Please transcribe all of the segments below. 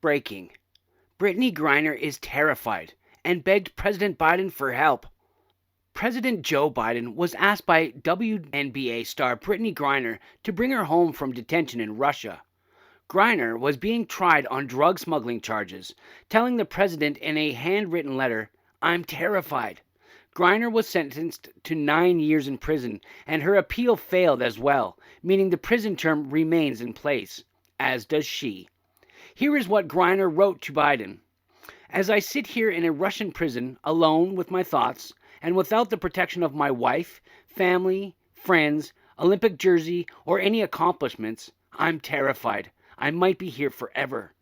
breaking. Brittney Griner is terrified and begged President Biden for help. President Joe Biden was asked by WNBA star Brittney Griner to bring her home from detention in Russia. Griner was being tried on drug smuggling charges, telling the president in a handwritten letter, "I'm terrified." Griner was sentenced to 9 years in prison, and her appeal failed as well, meaning the prison term remains in place, as does she. Here is what Griner wrote to Biden. "As I sit here in a Russian prison, alone with my thoughts, and without the protection of my wife, family, friends, Olympic jersey, or any accomplishments, I'm terrified. I might be here forever."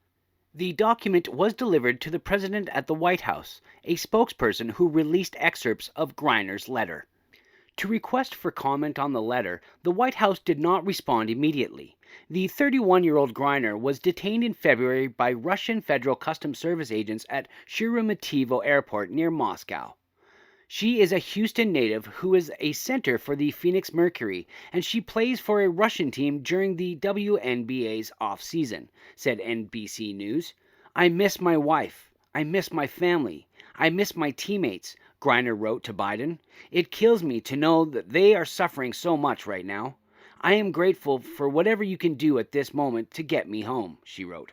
The document was delivered to the president at the White House, a spokesperson who released excerpts of Griner's letter. To request for comment on the letter, the White House did not respond immediately. The 31-year-old Griner was detained in February by Russian Federal Customs Service agents at Sheremetyevo Airport near Moscow. She is a Houston native who is a center for the Phoenix Mercury, and she plays for a Russian team during the WNBA's off-season, said NBC News. "I miss my wife. I miss my family. I miss my teammates," Griner wrote to Biden. "It kills me to know that they are suffering so much right now. I am grateful for whatever you can do at this moment to get me home," she wrote.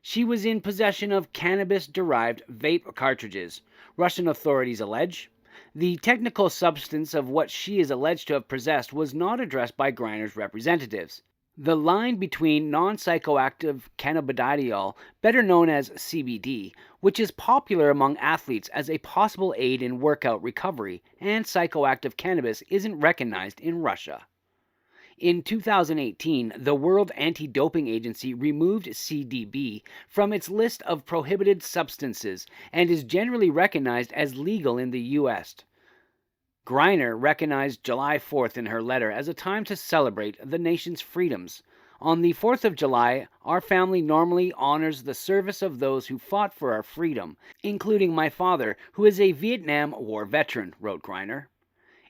She was in possession of cannabis-derived vape cartridges, Russian authorities allege. The technical substance of what she is alleged to have possessed was not addressed by Griner's representatives. The line between non-psychoactive cannabidiol, better known as CBD, which is popular among athletes as a possible aid in workout recovery, and psychoactive cannabis isn't recognized in Russia. In 2018, the World Anti-Doping Agency removed CBD from its list of prohibited substances and is generally recognized as legal in the U.S. Griner recognized July 4th in her letter as a time to celebrate the nation's freedoms. "On the 4th of July, our family normally honors the service of those who fought for our freedom, including my father, who is a Vietnam War veteran," wrote Griner.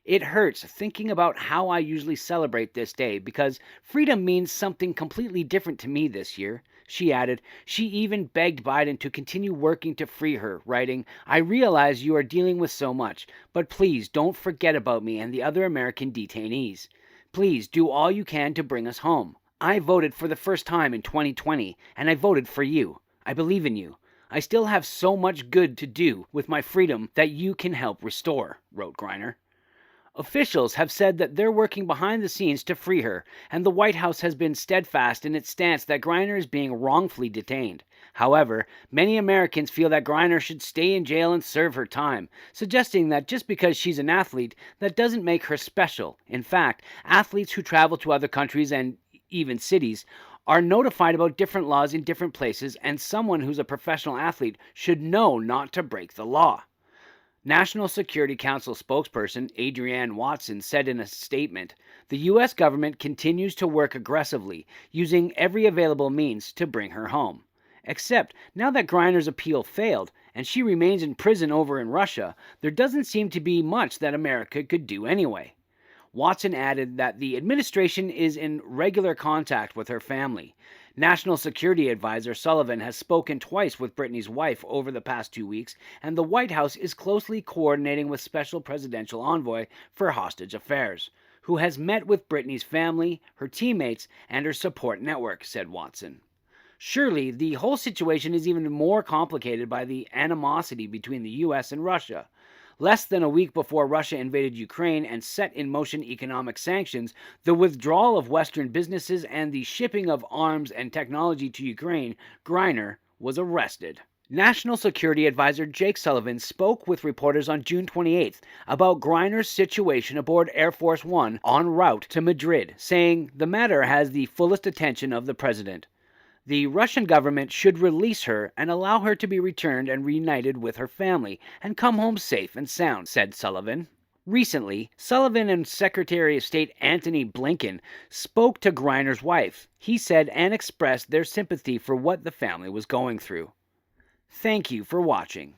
"It hurts thinking about how I usually celebrate this day because freedom means something completely different to me this year," she added. She even begged Biden to continue working to free her, writing, "I realize you are dealing with so much, but please don't forget about me and the other American detainees. Please do all you can to bring us home. I voted for the first time in 2020, and I voted for you. I believe in you. I still have so much good to do with my freedom that you can help restore," wrote Griner. Officials have said that they're working behind the scenes to free her, and the White House has been steadfast in its stance that Griner is being wrongfully detained. However, many Americans feel that Griner should stay in jail and serve her time, suggesting that just because she's an athlete, that doesn't make her special. In fact, athletes who travel to other countries and even cities are notified about different laws in different places, and someone who's a professional athlete should know not to break the law. National Security Council spokesperson Adrienne Watson said in a statement, "The U.S. government continues to work aggressively, using every available means to bring her home. Except, now that Griner's appeal failed, and she remains in prison over in Russia, there doesn't seem to be much that America could do anyway." Watson added that the administration is in regular contact with her family. National Security Advisor Sullivan has spoken twice with Brittney's wife over the past 2 weeks, and the White House is closely coordinating with Special Presidential Envoy for Hostage Affairs, who has met with Brittney's family, her teammates, and her support network, said Watson. Surely, the whole situation is even more complicated by the animosity between the U.S. and Russia. Less than a week before Russia invaded Ukraine and set in motion economic sanctions, the withdrawal of Western businesses and the shipping of arms and technology to Ukraine, Griner was arrested. National Security Advisor Jake Sullivan spoke with reporters on June 28th about Griner's situation aboard Air Force One en route to Madrid, saying the matter has the fullest attention of the president. The Russian government should release her and allow her to be returned and reunited with her family and come home safe and sound, said Sullivan. Recently, Sullivan and Secretary of State Antony Blinken spoke to Griner's wife. He said and expressed their sympathy for what the family was going through. Thank you for watching.